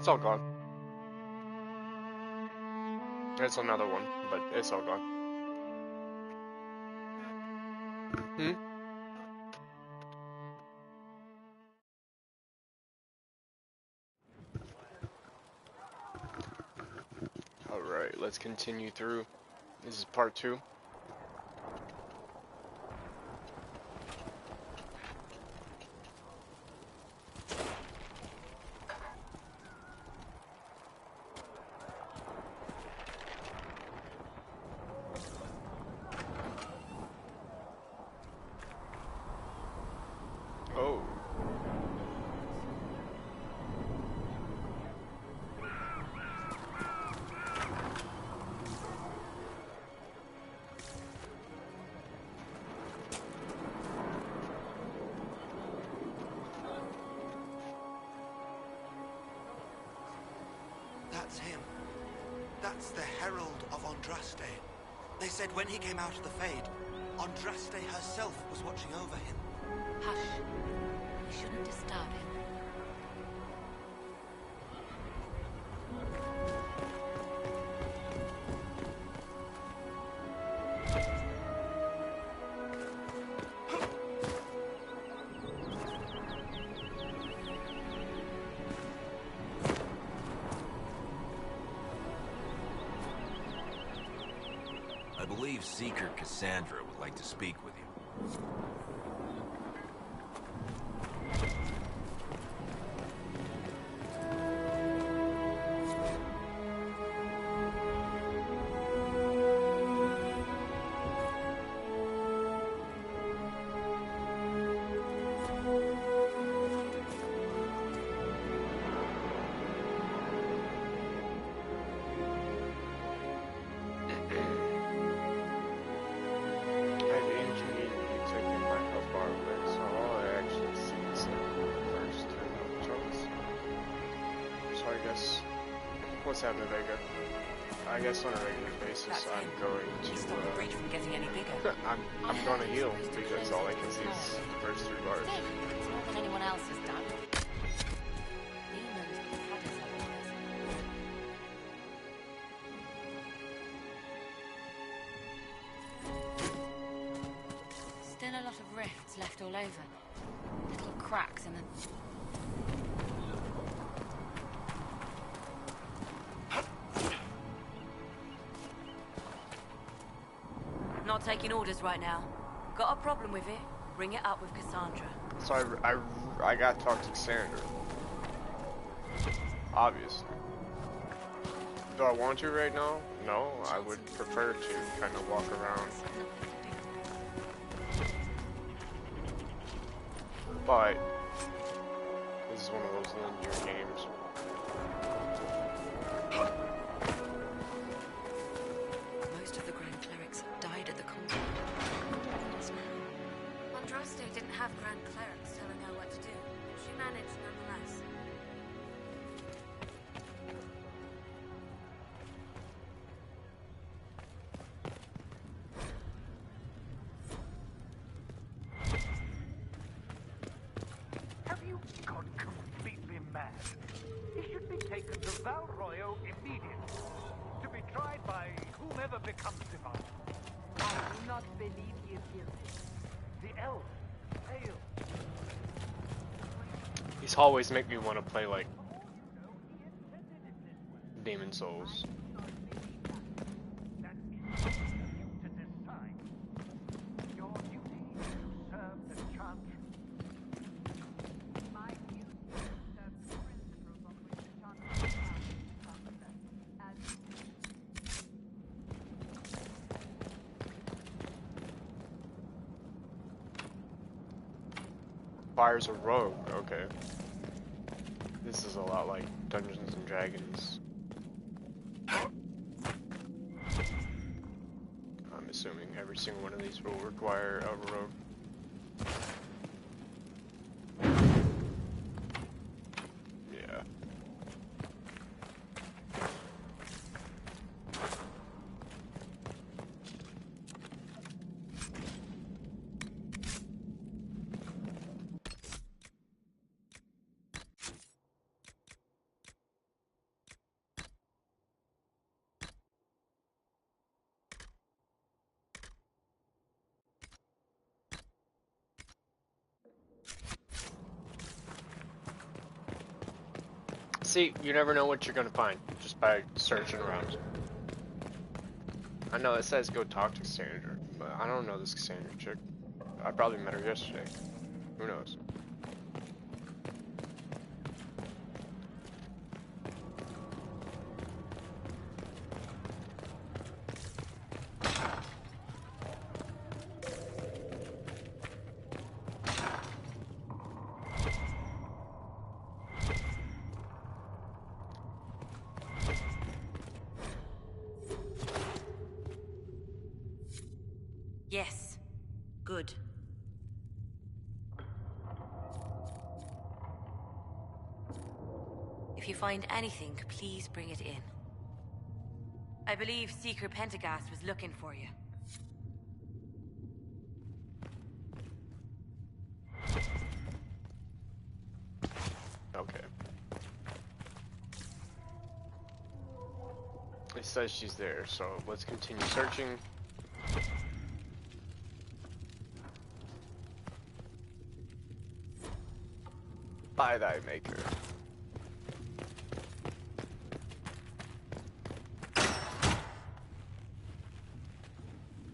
It's all gone. There's another one, but it's all gone. Hmm? Alright, let's continue through. This is part 2. Oh. That's him. That's the Herald of Andraste. They said when he came out of the Fade, Andraste herself was watching over him. Hush. We shouldn't disturb him. I believe Seeker Cassandra would like to speak with you. What's happening, Vega? I guess on a regular basis, I'm going to. Stop the breach from getting any bigger. I'm going to heal because all I can see is the first 3 bars. It's more than anyone else has done. Demons would flood us otherwise. Still a lot of rifts left all over. Little cracks in the. Not taking orders right now. Got a problem with it? Bring it up with Cassandra. So I got to talk to Cassandra. Obviously. Do I want to right now? No, I would prefer to kind of walk around. But this is one of those linear games. Most of the Grand Clerics died at the combat. Andraste didn't have Grand Clerics telling her what to do. She managed nonetheless. Have you gone completely mad? He should be taken to Val Royo immediately, to be tried by whomever becomes divine. I do not believe he is guilty. The elves fail. These hallways make me want to play like Demon Souls. That is not for you to decide. Your duty is to serve the Chantry. My view is that the principles on which the Chantry is founded as Fire's a rogue, okay. This is a lot like Dungeons and Dragons. I'm assuming every single one of these will require a rogue. Yeah. See, you never know what you're gonna find just by searching around. I know it says go talk to Cassandra, but I don't know this Cassandra chick. I probably met her yesterday. Who knows? Yes. Good. If you find anything, please bring it in. I believe Seeker Pentagast was looking for you. Okay. It says she's there, so let's continue searching. By thy maker.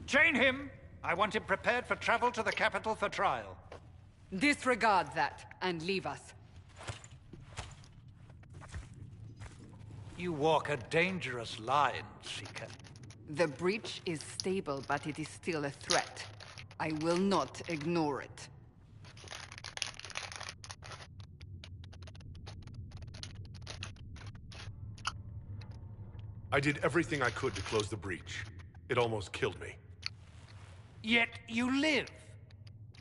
Chain him! I want him prepared for travel to the capital for trial. Disregard that and leave us. You walk a dangerous line, Seeker. The breach is stable, but it is still a threat. I will not ignore it. I did everything I could to close the breach. It almost killed me. Yet you live.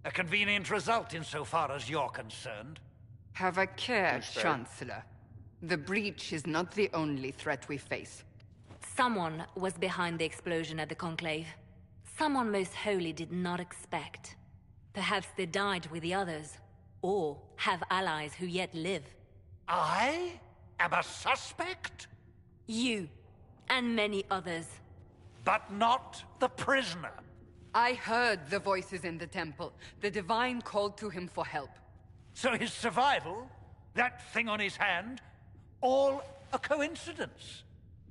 A convenient result insofar as you're concerned. Have a care, That's fair. Chancellor. The breach is not the only threat we face. Someone was behind the explosion at the Conclave. Someone most holy did not expect. Perhaps they died with the others, or have allies who yet live. I am a suspect? You, and many others. But not the prisoner. I heard the voices in the temple. The Divine called to him for help. So his survival, that thing on his hand, all a coincidence.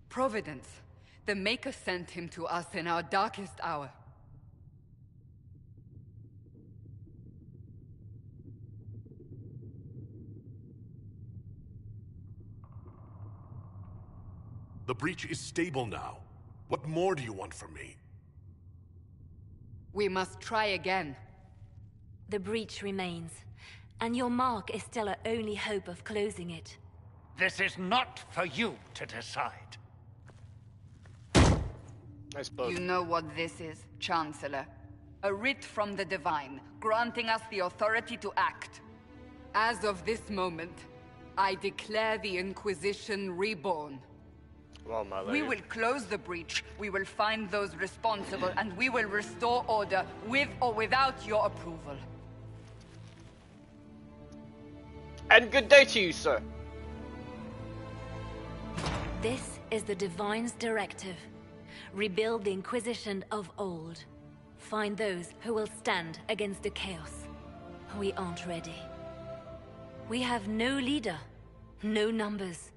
Providence. The Maker sent him to us in our darkest hour. The breach is stable now. What more do you want from me? We must try again. The breach remains, and your mark is still our only hope of closing it. This is not for you to decide. I suppose. You know what this is, Chancellor. A writ from the Divine, granting us the authority to act. As of this moment, I declare the Inquisition reborn. Well, my lady. We will close the breach, we will find those responsible, and we will restore order with or without your approval. And good day to you, sir. This is the Divine's directive. Rebuild the Inquisition of old. Find those who will stand against the chaos. We aren't ready. We have no leader, no numbers.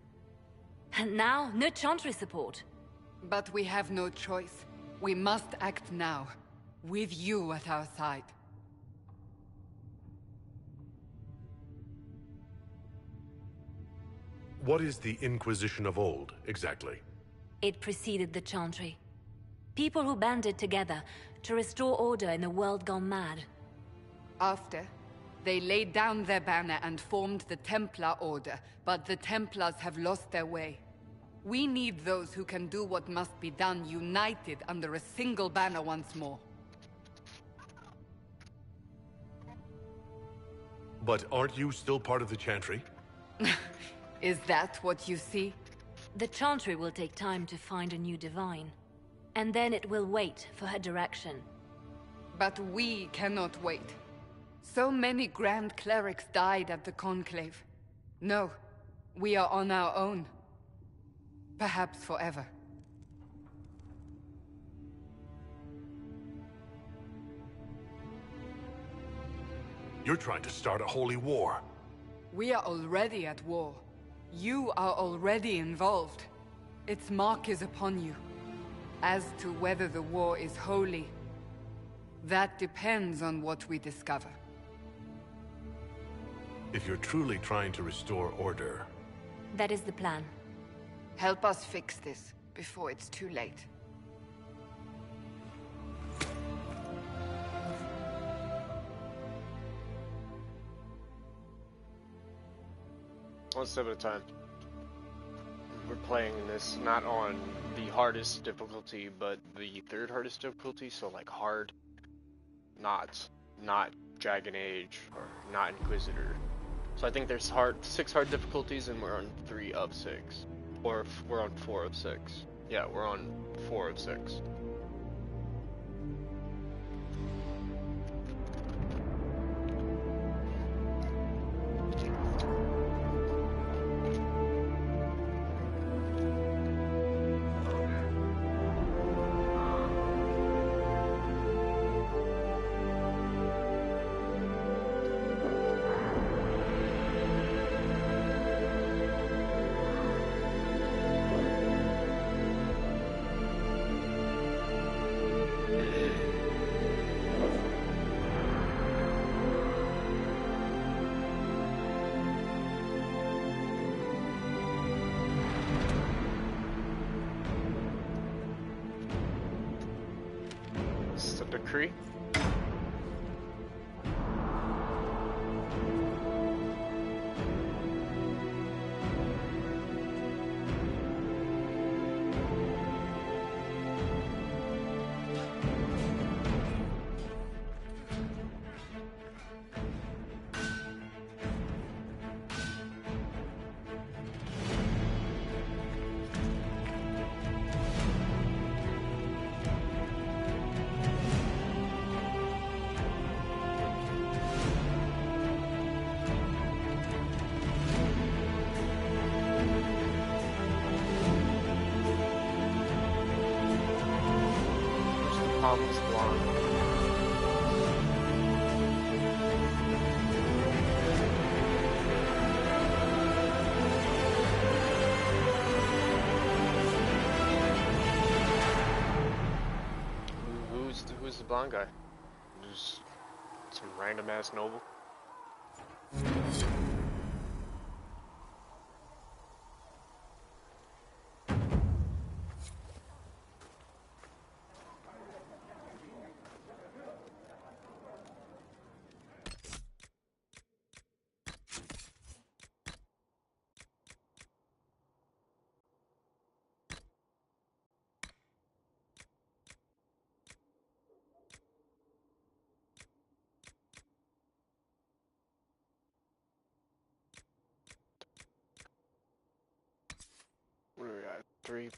And now, no Chantry support. But we have no choice. We must act now, with you at our side. What is the Inquisition of old, exactly? It preceded the Chantry. People who banded together to restore order in a world gone mad. After, they laid down their banner and formed the Templar Order, but the Templars have lost their way. We need those who can do what must be done, united under a single banner once more. But aren't you still part of the Chantry? Is that what you see? The Chantry will take time to find a new Divine. And then it will wait for her direction. But we cannot wait. So many Grand Clerics died at the Conclave. No, we are on our own. Perhaps forever. You're trying to start a holy war. We are already at war. You are already involved. Its mark is upon you. As to whether the war is holy, that depends on what we discover. If you're truly trying to restore order, That is the plan. Help us fix this before it's too late. One step at a time. We're playing this not on the hardest difficulty, but the third hardest difficulty, so like hard, not Dragon Age or not Inquisitor. So I think there's 6 hard difficulties, and we're on 3 of 6, or we're on 4 of 6. Yeah, we're on 4 of 6. It's a decree. Almost blonde. Who's the blonde guy? Just some random ass noble. What do we got? 3%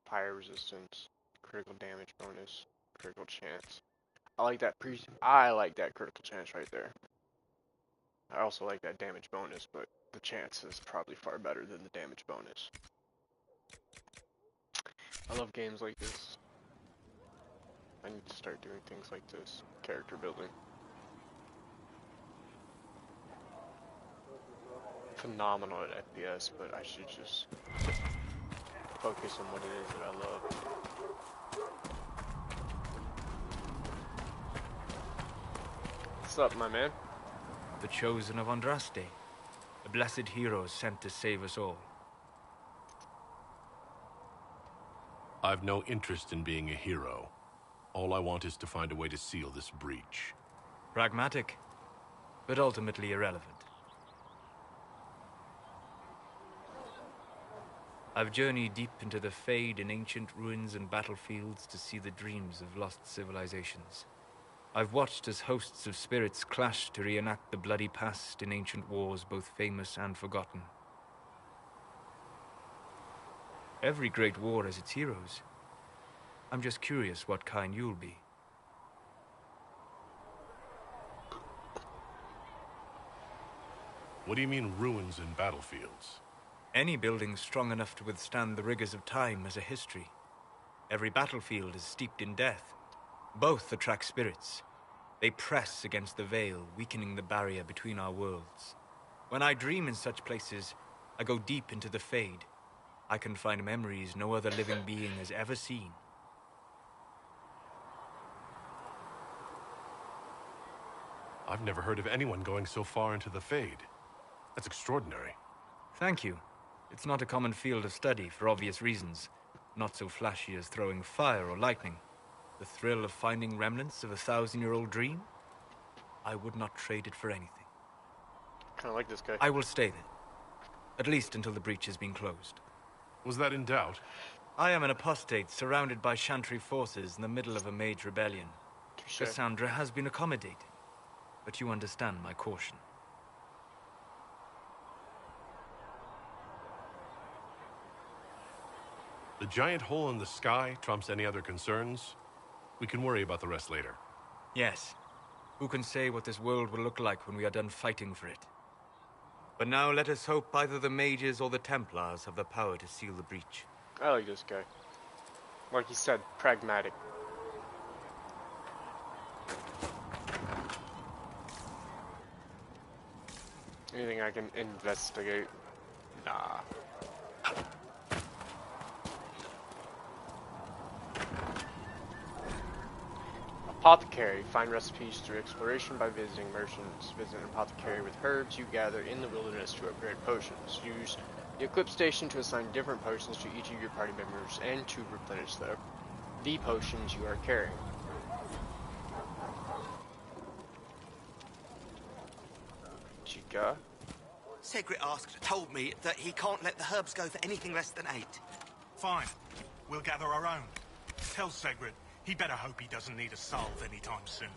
fire resistance, critical damage bonus, critical chance. I like that critical chance right there. I also like that damage bonus, but the chance is probably far better than the damage bonus. I love games like this. I need to start doing things like this. Character building. Phenomenal at FPS, but I should just focus on what it is that I love. What's up, my man? The chosen of Andraste, a blessed hero sent to save us all. I've no interest in being a hero. All I want is to find a way to seal this breach. Pragmatic, but ultimately irrelevant. I've journeyed deep into the Fade in ancient ruins and battlefields to see the dreams of lost civilizations. I've watched as hosts of spirits clash to reenact the bloody past in ancient wars both famous and forgotten. Every great war has its heroes. I'm just curious what kind you'll be. What do you mean ruins and battlefields? Any building strong enough to withstand the rigors of time has a history. Every battlefield is steeped in death. Both attract spirits. They press against the veil, weakening the barrier between our worlds. When I dream in such places, I go deep into the Fade. I can find memories no other living being has ever seen. I've never heard of anyone going so far into the Fade. That's extraordinary. Thank you. It's not a common field of study for obvious reasons. Not so flashy as throwing fire or lightning. The thrill of finding remnants of a 1,000-year-old dream? I would not trade it for anything. Kinda like this guy. I will stay then. At least until the breach has been closed. Was that in doubt? I am an apostate surrounded by Chantry forces in the middle of a mage rebellion. Touché. Cassandra has been accommodating, but you understand my caution. The giant hole in the sky trumps any other concerns. We can worry about the rest later. Yes. Who can say what this world will look like when we are done fighting for it? But now let us hope either the mages or the Templars have the power to seal the breach. I like this guy. Like he said, pragmatic. Anything I can investigate? Nah. Apothecary. Find recipes through exploration by visiting merchants. Visit an apothecary with herbs you gather in the wilderness to upgrade potions. Use the equip station to assign different potions to each of your party members and to replenish the potions you are carrying. Chica. Segrit told me that he can't let the herbs go for anything less than 8. Fine. We'll gather our own. Tell Segrit he better hope he doesn't need a salve anytime soon.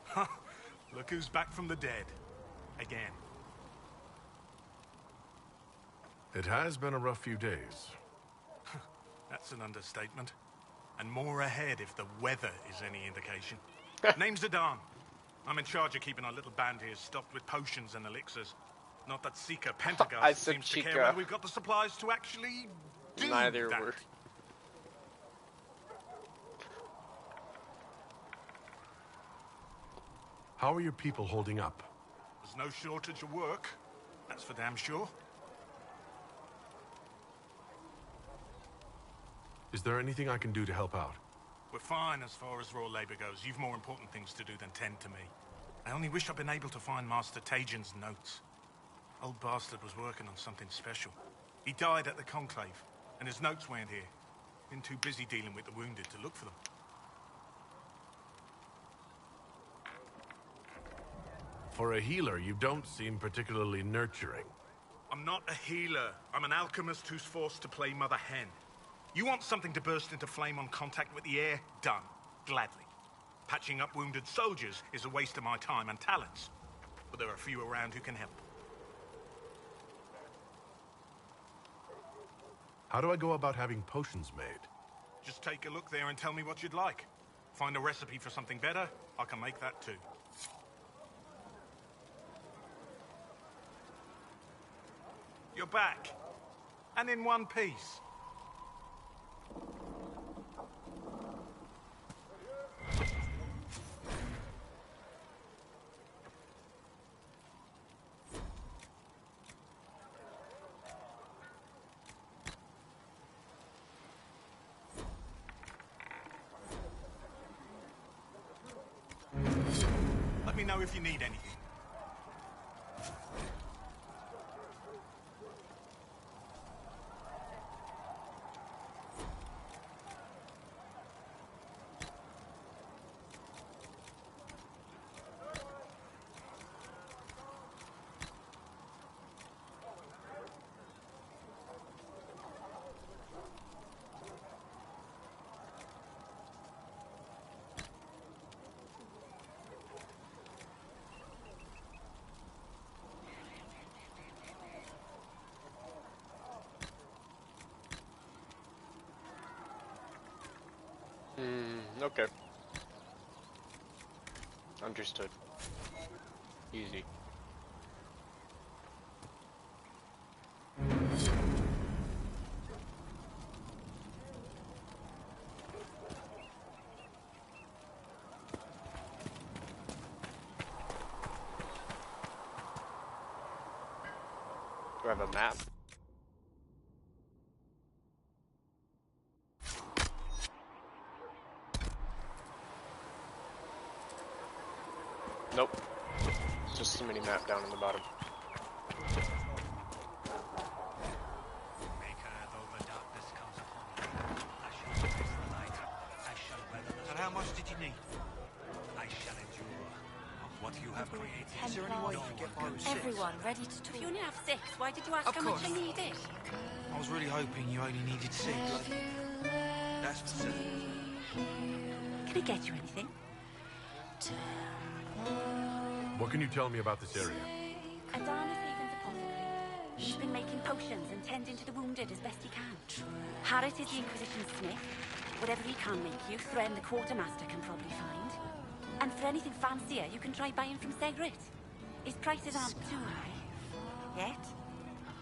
Ha! Look who's back from the dead. Again. It has been a rough few days. That's an understatement. And more ahead if the weather is any indication. Name's Zidane. I'm in charge of keeping our little band here stocked with potions and elixirs. Not that Seeker Pentagast seems to care whether we've got the supplies to actually do Neither that. were. How are your people holding up? There's no shortage of work. That's for damn sure. Is there anything I can do to help out? We're fine as far as raw labor goes. You've more important things to do than tend to me. I only wish I'd been able to find Master Tajin's notes. Old bastard was working on something special. He died at the Conclave, and his notes weren't here. Been too busy dealing with the wounded to look for them. For a healer, you don't seem particularly nurturing. I'm not a healer. I'm an alchemist who's forced to play Mother Hen. You want something to burst into flame on contact with the air? Done. Gladly. Patching up wounded soldiers is a waste of my time and talents. But there are a few around who can help. How do I go about having potions made? Just take a look there and tell me what you'd like. Find a recipe for something better, I can make that too. You're back. And in one piece. Let me know if you need anything. Okay. Understood. Easy. Do I have a map? Nope. It's just a mini map down in the bottom. And how much did you need? I shall endure what you have created. Is there any way you could get by with 6? Everyone ready to talk. If you only have 6, why did you ask Of how much course. I needed? I was really hoping you only needed 6. That's for certain. Can I get you anything? What can you tell me about this area? Adana Stevens' apothecary. He's been making potions and tending to the wounded as best he can. Harriet is the Inquisition smith. Whatever he can make you, Thren the quartermaster can probably find. And for anything fancier, you can try buying from Segret. His prices aren't too high. Yet.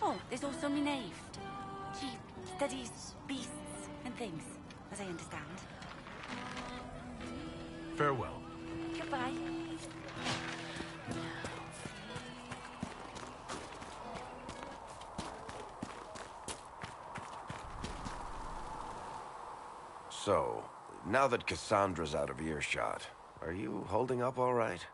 Oh, there's also Minave. She studies beasts and things, as I understand. Farewell. Goodbye. So, now that Cassandra's out of earshot, are you holding up all right?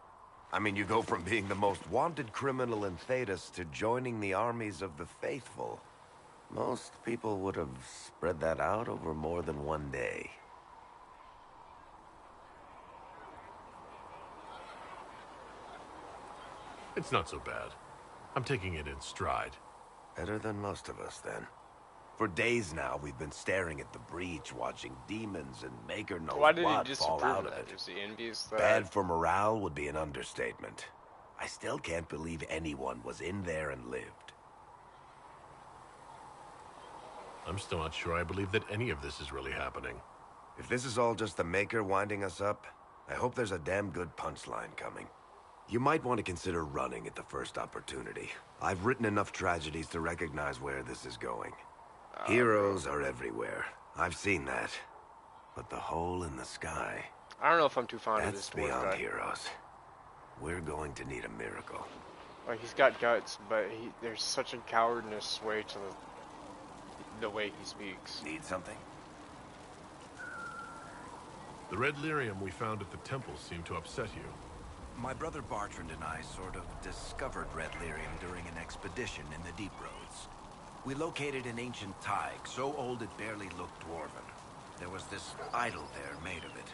I mean, you go from being the most wanted criminal in Thedas to joining the armies of the faithful. Most people would have spread that out over more than one day. It's not so bad. I'm taking it in stride. Better than most of us, then. For days now, we've been staring at the breach, watching demons and Maker knows Why did he what fall disapprove out of of it. it? Is he envious that... Bad for morale would be an understatement. I still can't believe anyone was in there and lived. I'm still not sure I believe that any of this is really happening. If this is all just the Maker winding us up, I hope there's a damn good punchline coming. You might want to consider running at the first opportunity. I've written enough tragedies to recognize where this is going. Heroes are everywhere. I've seen that. But the hole in the sky... I don't know if I'm too fond of this that's dwarf beyond guy. heroes. We're going to need a miracle. Like, he's got guts, but there's such a cowardness way to the way he speaks. Need something? The red lyrium we found at the temple seemed to upset you. My brother Bartrand and I sort of discovered red lyrium during an expedition in the Deep Roads. We located an ancient thaig, so old it barely looked dwarven. There was this idol there made of it.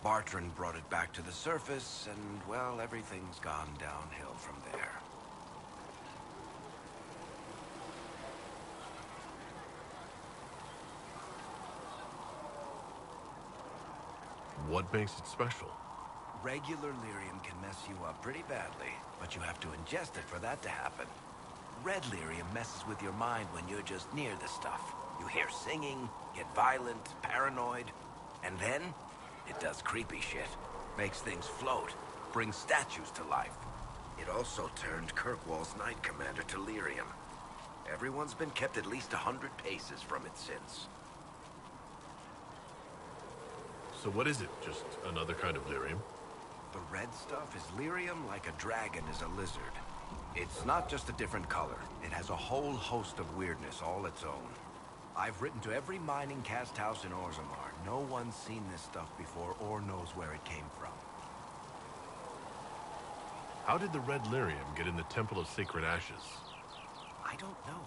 Bartrand brought it back to the surface, and, well, everything's gone downhill from there. What makes it special? Regular lyrium can mess you up pretty badly, but you have to ingest it for that to happen. Red lyrium messes with your mind when you're just near the stuff. You hear singing, get violent, paranoid, and then it does creepy shit. Makes things float, brings statues to life. It also turned Kirkwall's Knight Commander to lyrium. Everyone's been kept at least 100 paces from it since. So what is it? Just another kind of lyrium? The red stuff is lyrium like a dragon is a lizard. It's not just a different color. It has a whole host of weirdness all its own. I've written to every mining cast house in Orzammar. No one's seen this stuff before or knows where it came from. How did the red lyrium get in the Temple of Sacred Ashes? I don't know.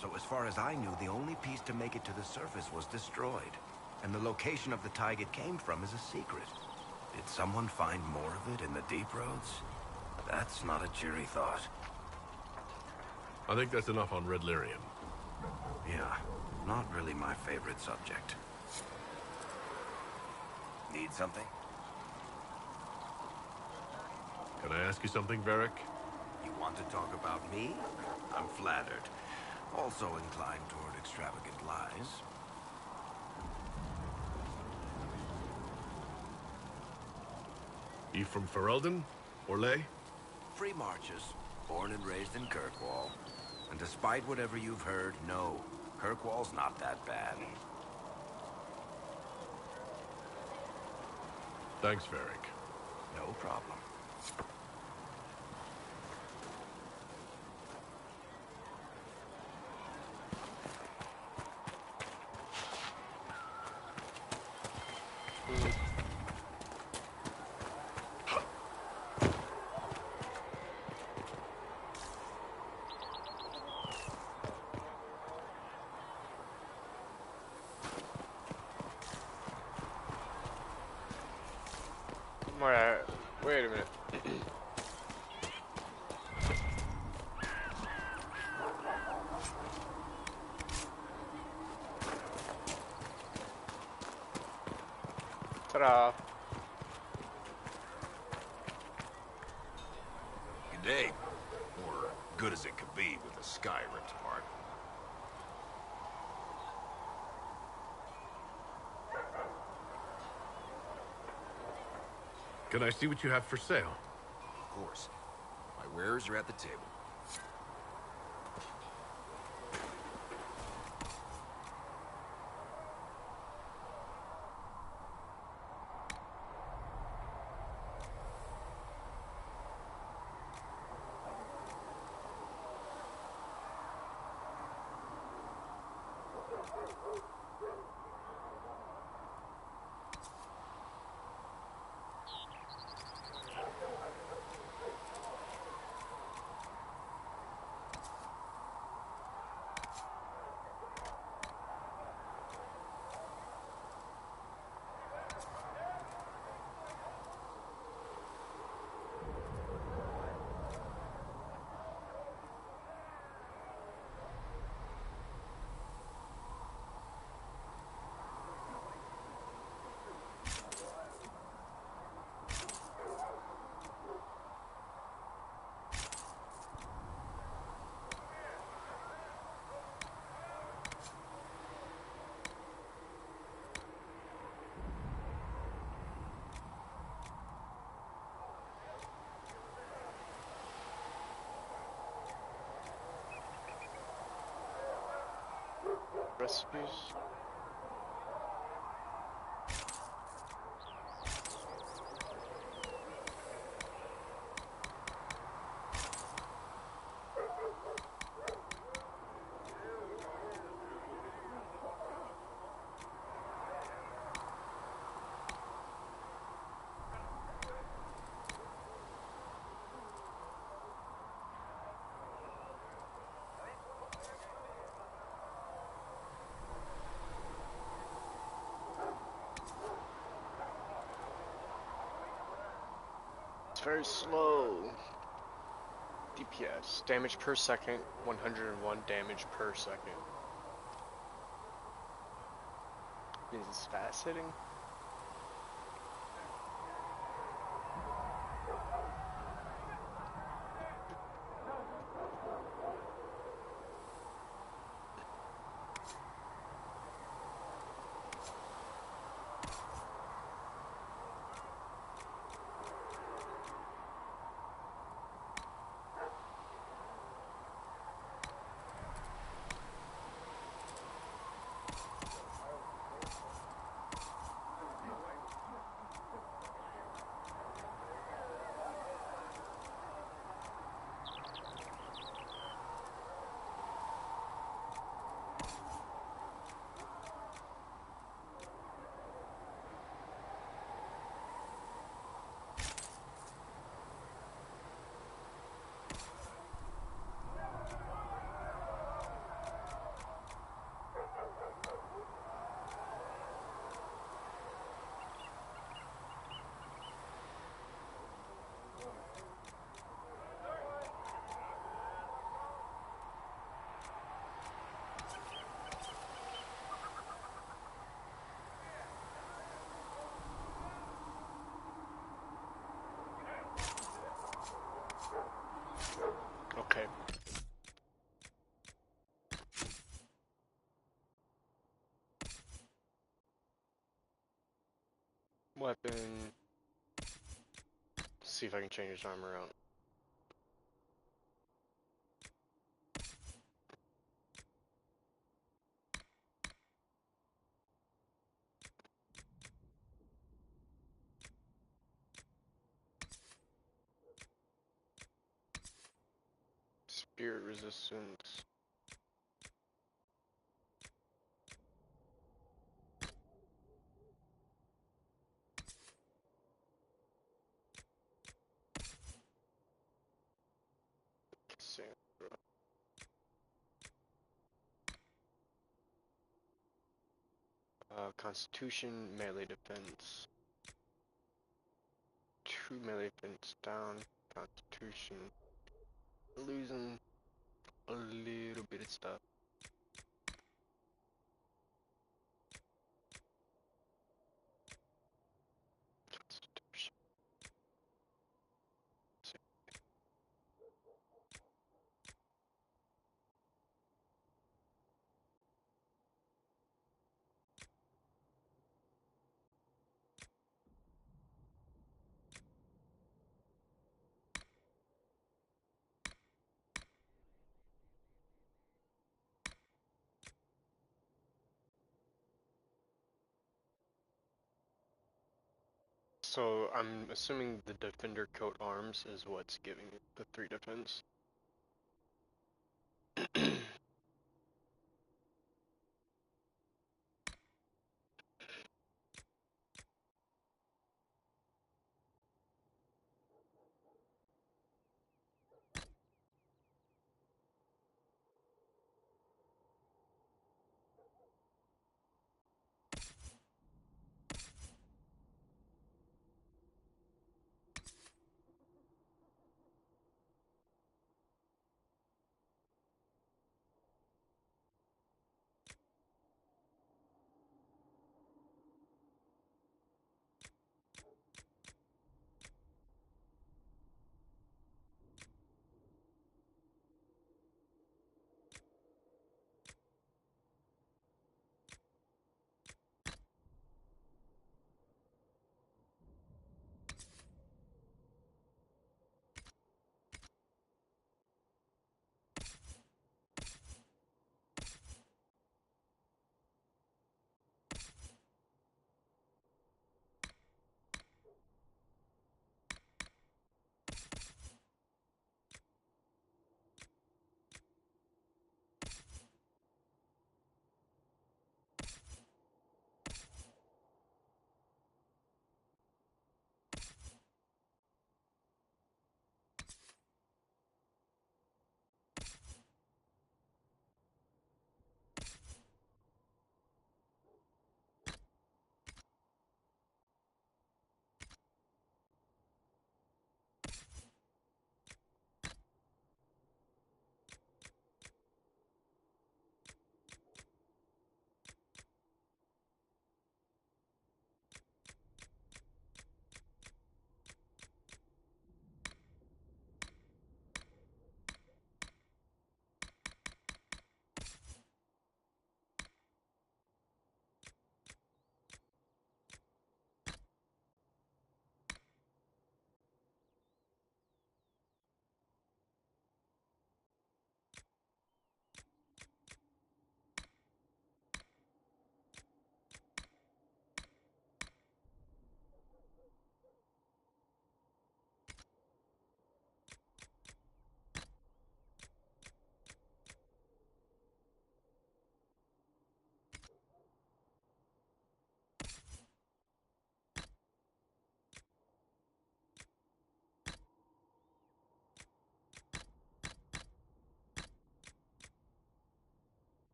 So as far as I knew, the only piece to make it to the surface was destroyed. And the location of the thaig it came from is a secret. Did someone find more of it in the Deep Roads? That's not a cheery thought. I think that's enough on red lyrium. Yeah, not really my favorite subject. Need something? Can I ask you something, Varric? You want to talk about me? I'm flattered. Also inclined toward extravagant lies. You from Ferelden? Or Ley? Free marches, born and raised in Kirkwall. And despite whatever you've heard, no, Kirkwall's not that bad. Thanks, Varric. No problem. Alright, wait a minute. Ta-da! Good day. Or good as it could be with the sky ripped apart. Can I see what you have for sale? Of course. My wares are at the table. Recipes. It's very slow. DPS. Damage per second, 101 damage per second. Means it's fast hitting. Okay. Weapon. See if I can change his arm around. Spirit resistance. Constitution, melee defense. 2 melee defense down, constitution, losing a little bit of stuff. Constitution. So I'm assuming the defender coat arms is what's giving it the 3 defense.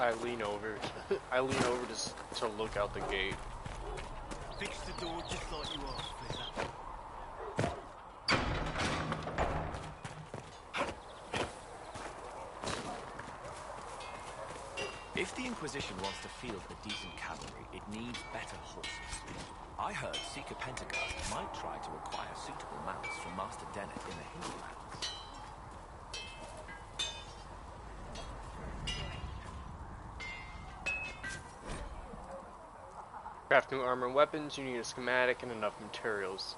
I lean over. I lean over just to look out the gate. Fix the door just like you asked, Blizzard. If the Inquisition wants to field a decent cavalry, it needs better horses. I heard Seeker Pentagon might try to acquire suitable mounts from Master Dennett in the hinterlands. Craft new armor and weapons, you need a schematic and enough materials.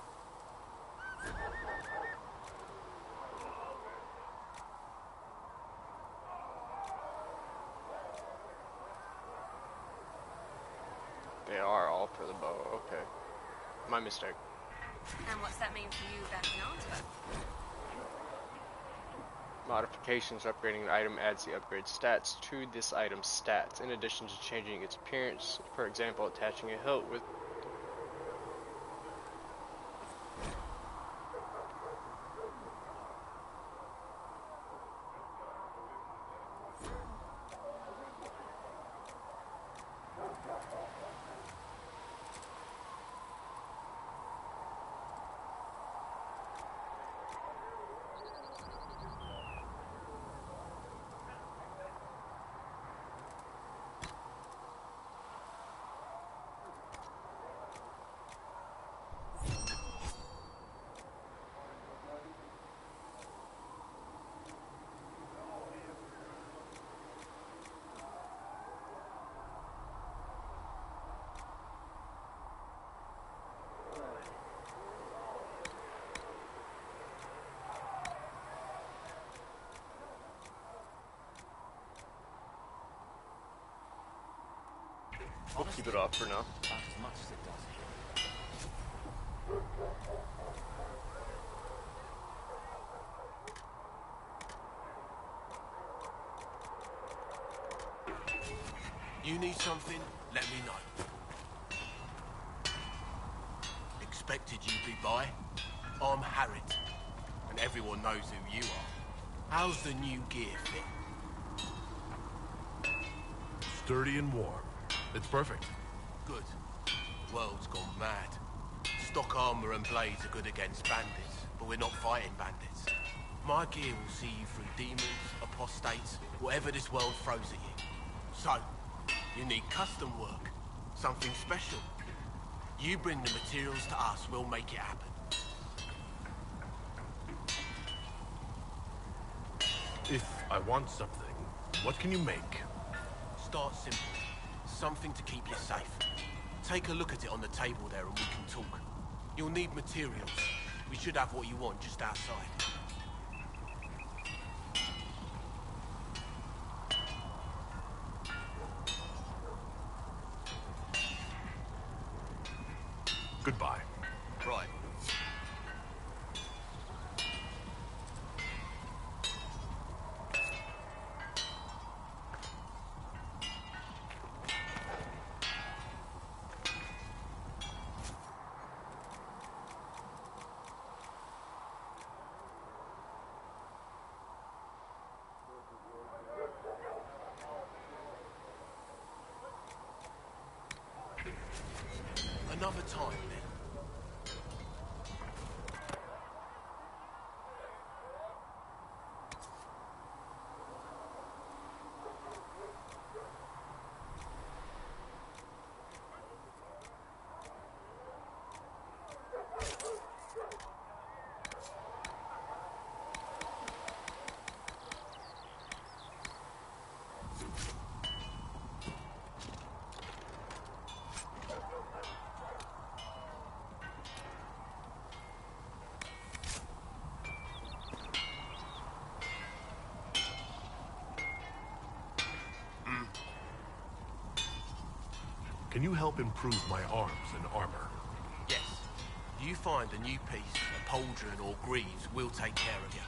They are all for the bow, okay. My mistake. And what's that mean for you back in Antwerp? Modifications. Upgrading an item adds the upgrade stats to this item's stats, in addition to changing its appearance. For example, attaching a hilt with we'll keep it off for now. About as much as it does here. You need something? Let me know. Expected you'd be by. I'm Harriet, and everyone knows who you are. How's the new gear fit? Sturdy and warm. It's perfect. Good. World's gone mad. Stock armor and blades are good against bandits, but we're not fighting bandits. My gear will see you through demons, apostates, whatever this world throws at you. So, you need custom work, something special. You bring the materials to us, we'll make it happen. If I want something, what can you make? Start simple. Something to keep you safe. Take a look at it on the table there and we can talk. You'll need materials. We should have what you want just outside. Goodbye. Right. Another time, then. Can you help improve my arms and armor? Yes. You find a new piece, a pauldron or greaves, we'll take care of you.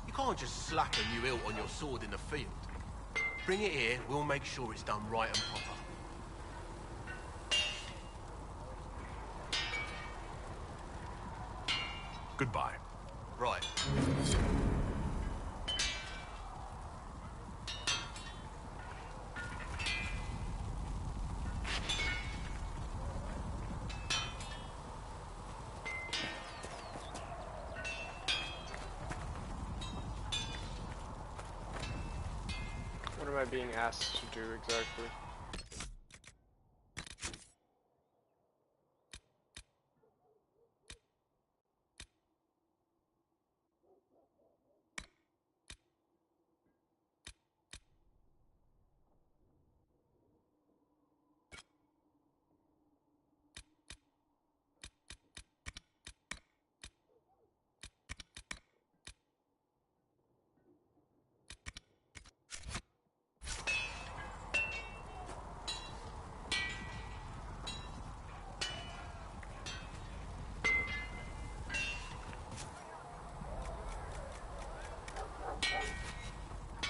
You can't just slap a new hilt on your sword in the field. Bring it here, we'll make sure it's done right and proper. Goodbye. Right. I being asked to do exactly?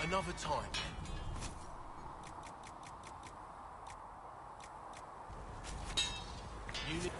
Another time. You need...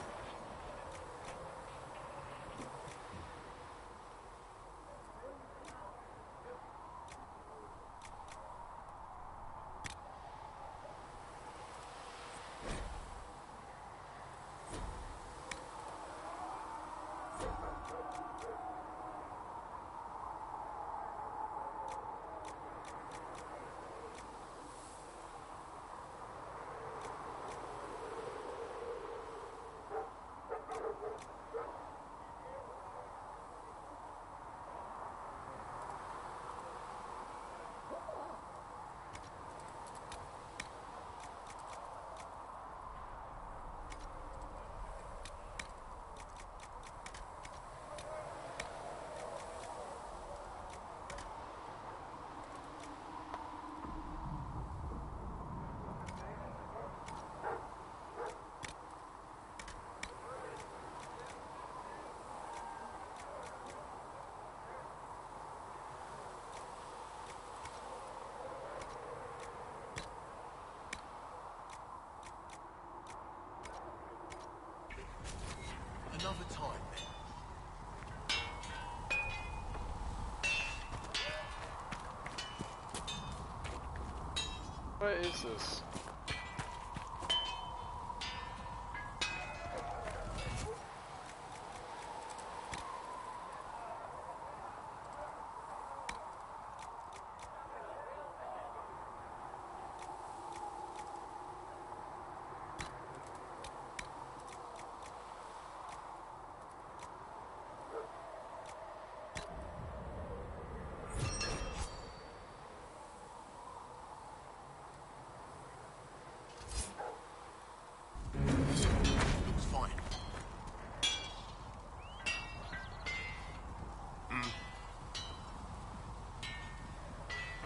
Another time, then. What is this? Looks fine.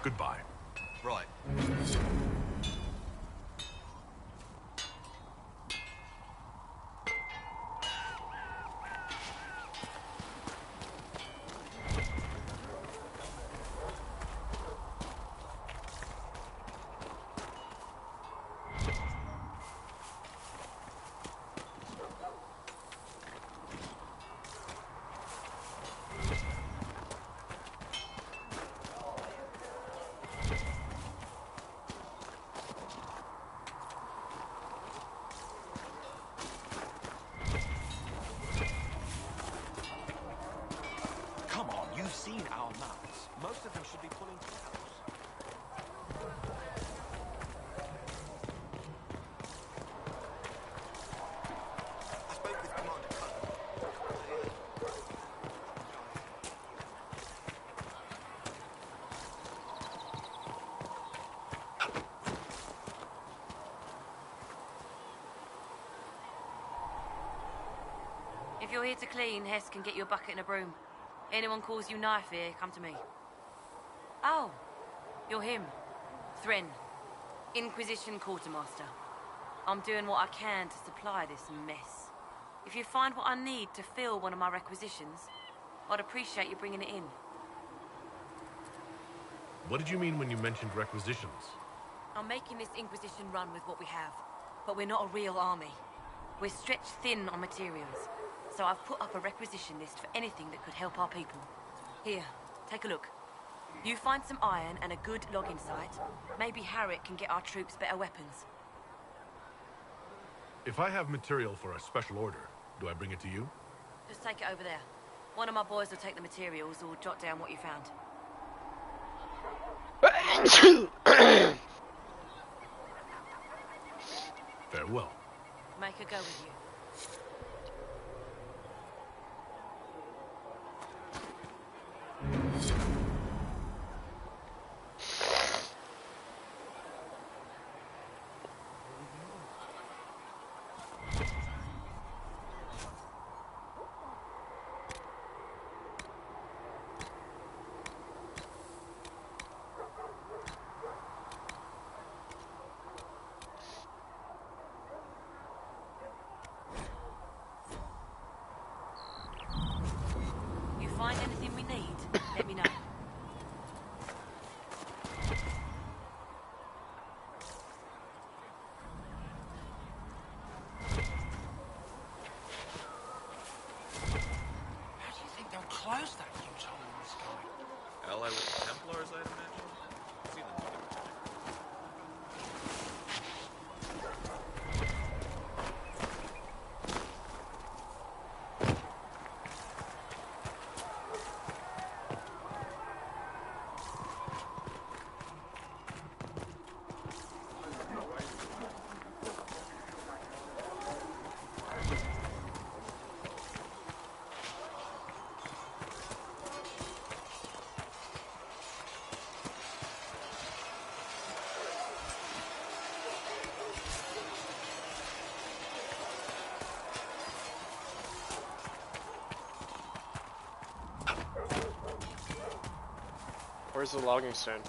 Goodbye. Right. Come on, you've seen our maps. Most of them should be pulling clouds. I spoke with Commander Cullen. If you're here to clean, Hess can get you a bucket and a broom. Anyone calls you knife here, come to me. Oh, you're him. Thren. Inquisition Quartermaster. I'm doing what I can to supply this mess. If you find what I need to fill one of my requisitions, I'd appreciate you bringing it in. What did you mean when you mentioned requisitions? I'm making this Inquisition run with what we have, but we're not a real army. We're stretched thin on materials, so I've put up a requisition list for anything that could help our people. Here, take a look. You find some iron and a good logging site, maybe Harriet can get our troops better weapons. If I have material for a special order, do I bring it to you? Just take it over there. One of my boys will take the materials or jot down what you found. Farewell. Make her go with you. You find anything we need, let me know. How do you think they'll close that huge hole in the sky? Ally with the Templars, I'd imagine. See them together. Where's the logging stone?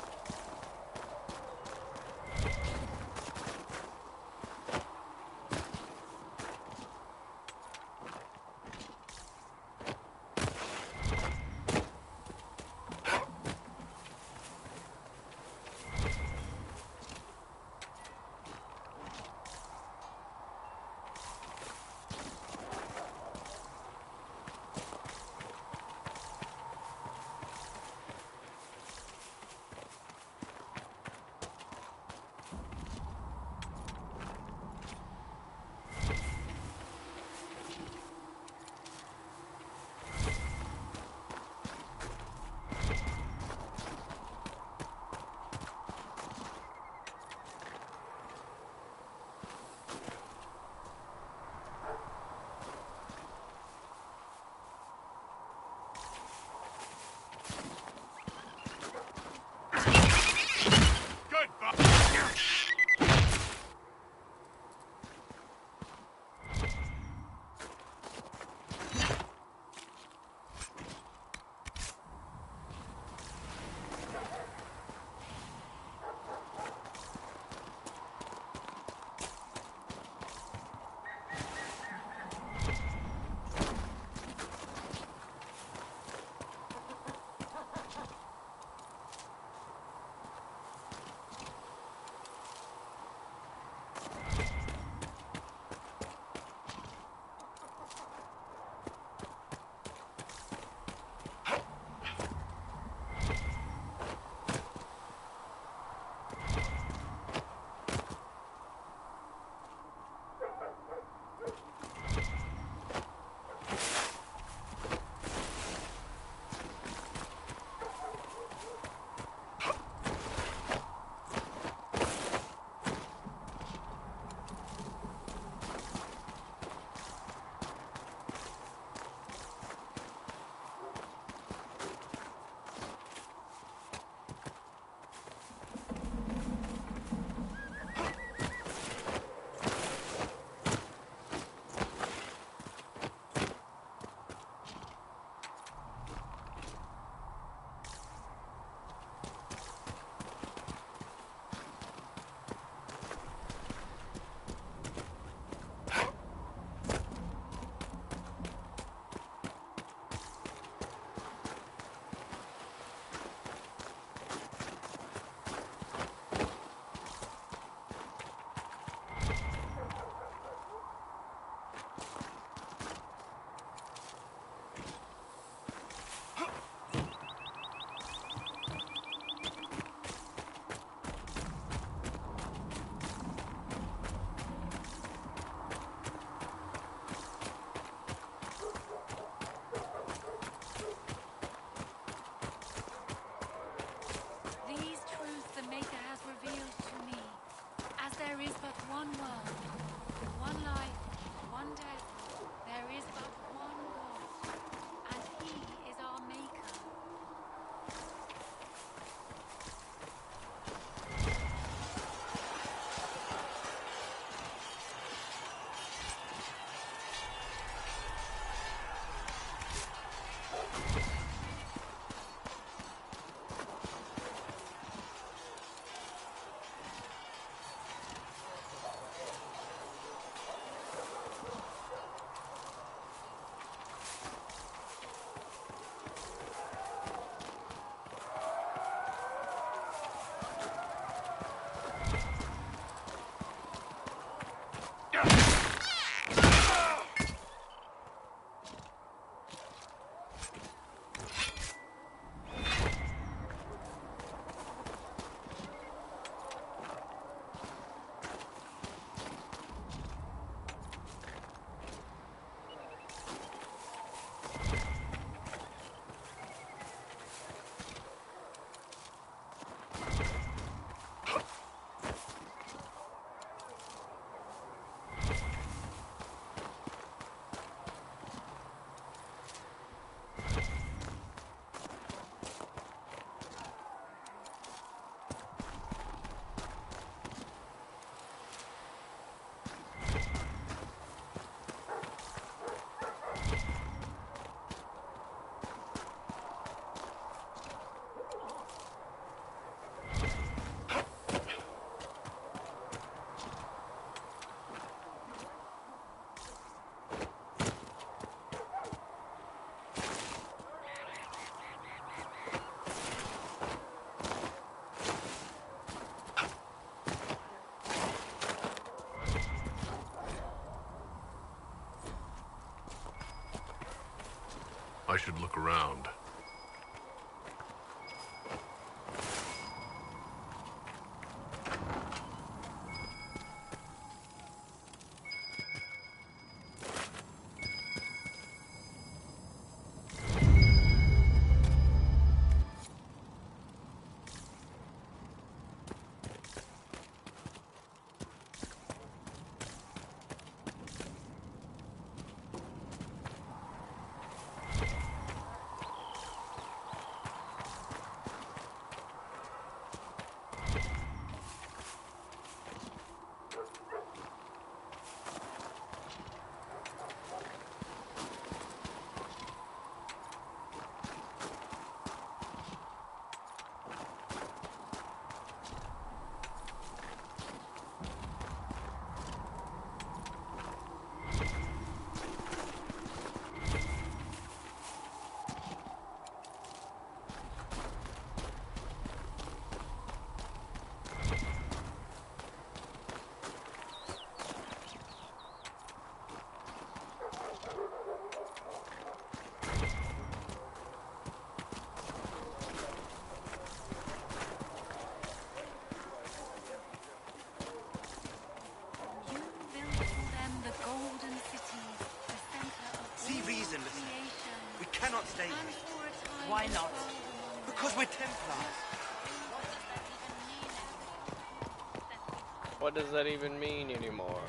I should look around. See reason, listen. We cannot stay here. Why not? Because we're Templars. What does that even mean anymore?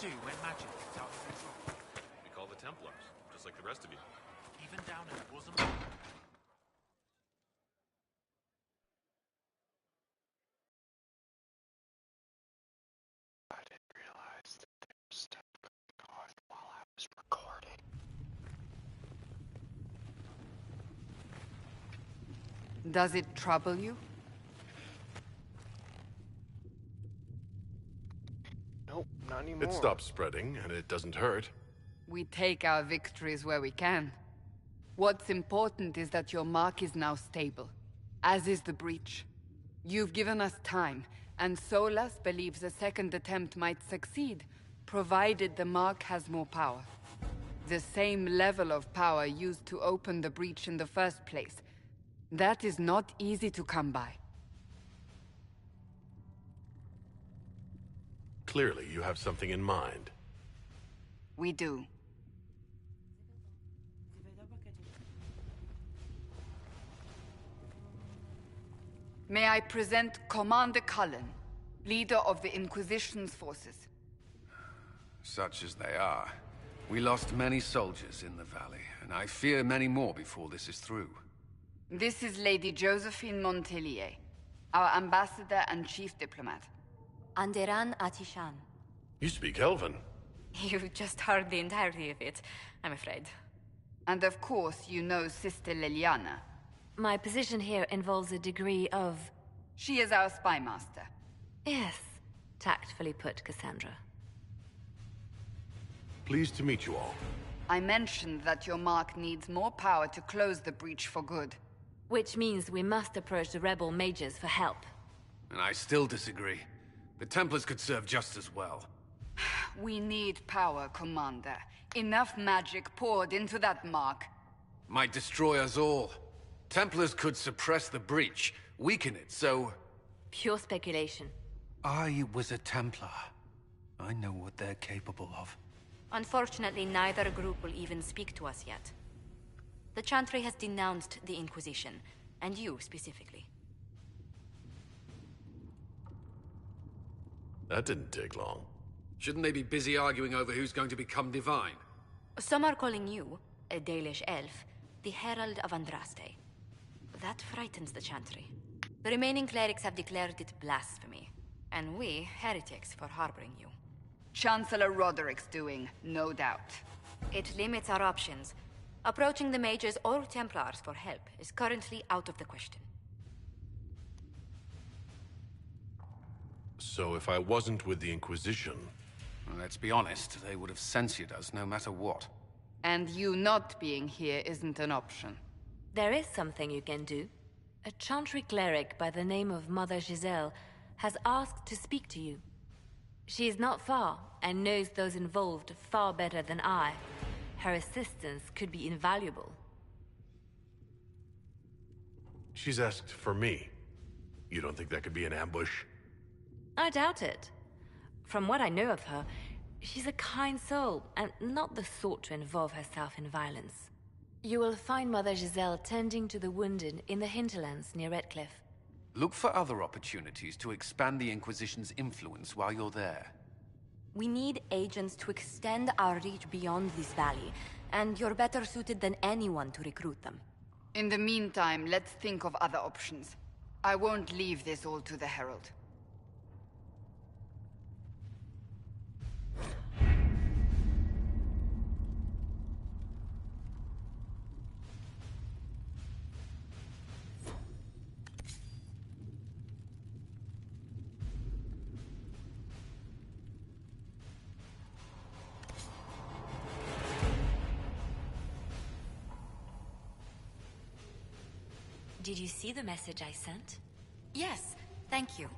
Do when magic gets out of control? We call the Templars, just like the rest of you. Even down in the bosom. I didn't realize that there was stuff going on while I was recording. Does it trouble you? Nope, not anymore. It stops spreading, and it doesn't hurt. We take our victories where we can. What's important is that your mark is now stable, as is the breach. You've given us time, and Solas believes a second attempt might succeed, provided the mark has more power. The same level of power used to open the breach in the first place. That is not easy to come by. Clearly, you have something in mind. We do. May I present Commander Cullen, leader of the Inquisition's forces. Such as they are. We lost many soldiers in the valley, and I fear many more before this is through. This is Lady Josephine Montelier, our ambassador and chief diplomat. Anderan Atishan. You speak Elven. You just heard the entirety of it, I'm afraid. And of course, you know Sister Liliana. My position here involves a degree of... She is our spy master. Yes, tactfully put, Cassandra. Pleased to meet you all. I mentioned that your mark needs more power to close the breach for good. Which means we must approach the rebel mages for help. And I still disagree. The Templars could serve just as well. We need power, Commander. Enough magic poured into that mark. Might destroy us all. Templars could suppress the breach, weaken it, so... Pure speculation. I was a Templar. I know what they're capable of. Unfortunately, neither group will even speak to us yet. The Chantry has denounced the Inquisition, and you specifically. That didn't take long. Shouldn't they be busy arguing over who's going to become divine? Some are calling you, a Dalish elf, the Herald of Andraste. That frightens the Chantry. The remaining clerics have declared it blasphemy, And we, heretics, for harboring you. Chancellor Roderick's doing, no doubt. It limits our options. Approaching the mages or Templars for help is currently out of the question. So if I wasn't with the Inquisition... Well, let's be honest, they would have censored us no matter what. And you not being here isn't an option. There is something you can do. A chantry cleric by the name of Mother Giselle has asked to speak to you. She is not far, and knows those involved far better than I. Her assistance could be invaluable. She's asked for me. You don't think that could be an ambush? I doubt it. From what I know of her, she's a kind soul, and not the sort to involve herself in violence. You will find Mother Giselle tending to the wounded in the hinterlands near Redcliffe. Look for other opportunities to expand the Inquisition's influence while you're there. We need agents to extend our reach beyond this valley, and you're better suited than anyone to recruit them. In the meantime, let's think of other options. I won't leave this all to the Herald. Did you see the message I sent? Yes, thank you.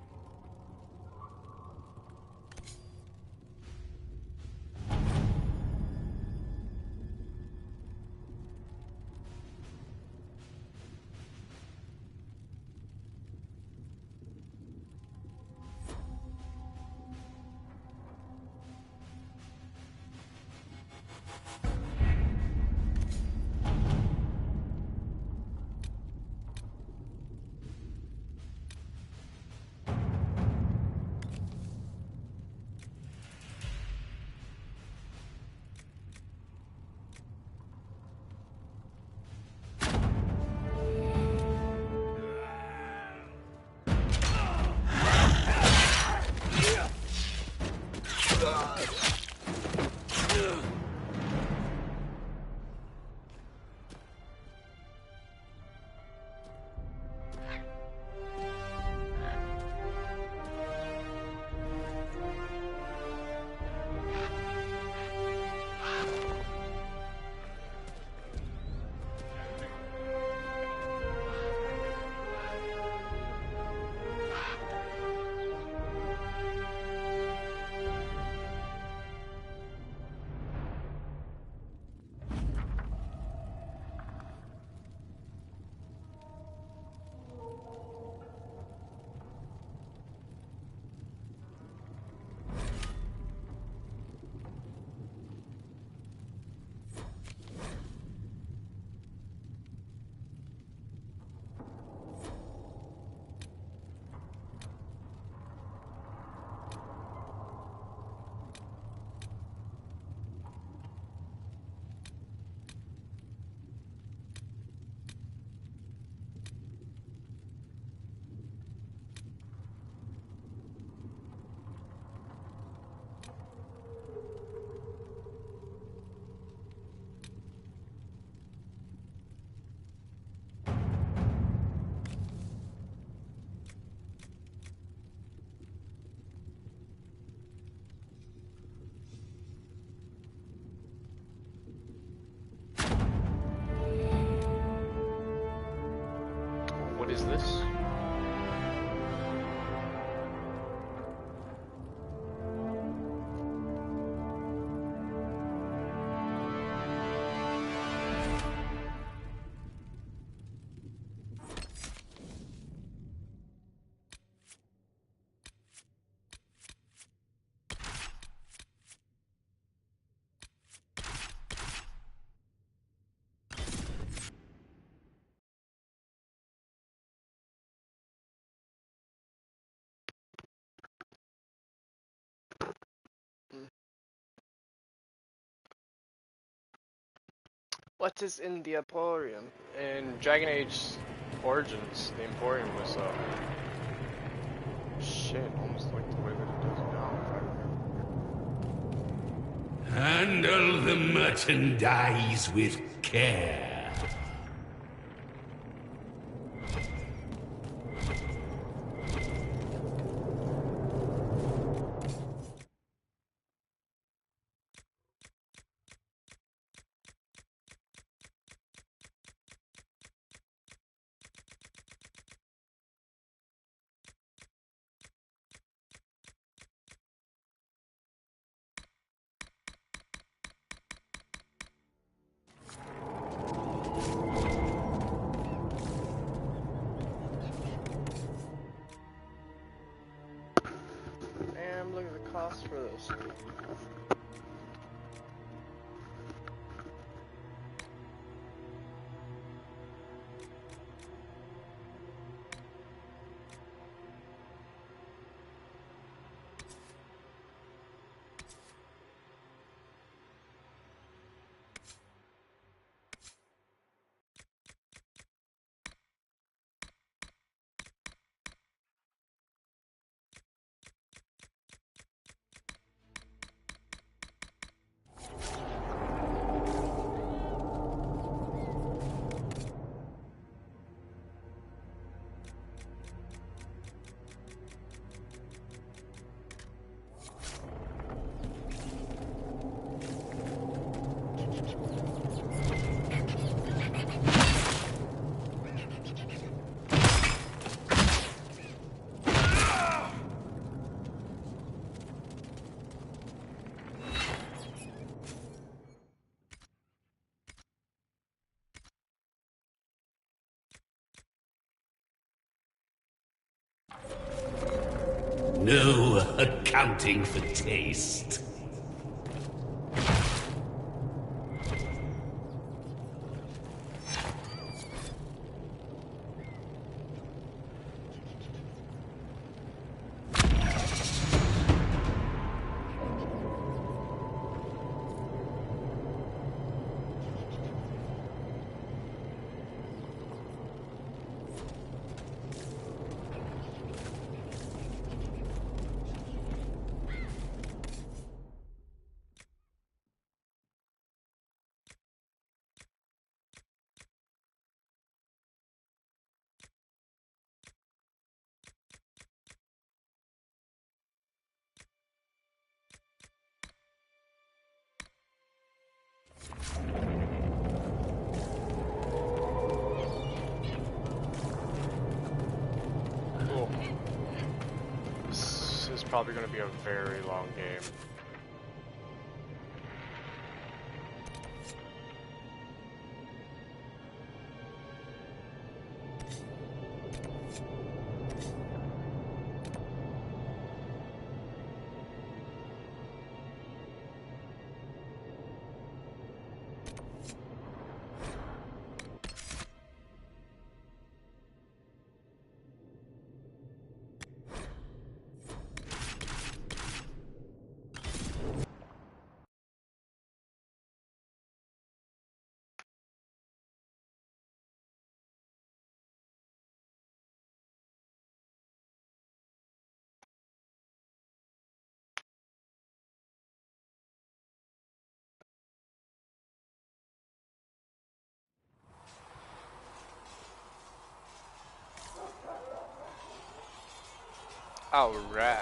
What is this? What is in the Emporium? In Dragon Age Origins, the Emporium was shit. shit, almost like the way that it does now, if I remember. Handle the merchandise with care. Damn, look at the cost for this. No accounting for taste. Cool. This is probably going to be a very long game. Alright.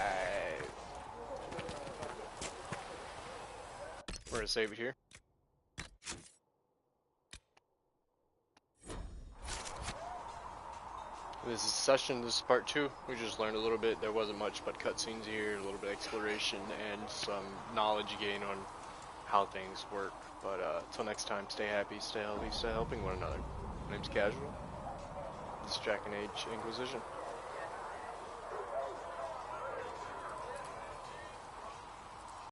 We're gonna save it here. This is session, this is part 2. We just learned a little bit. There wasn't much but cutscenes here, a little bit of exploration, and some knowledge gain on how things work. But until next time, stay happy, stay healthy, stay helping one another. My name's Casual. This is Jack and Age Inquisition.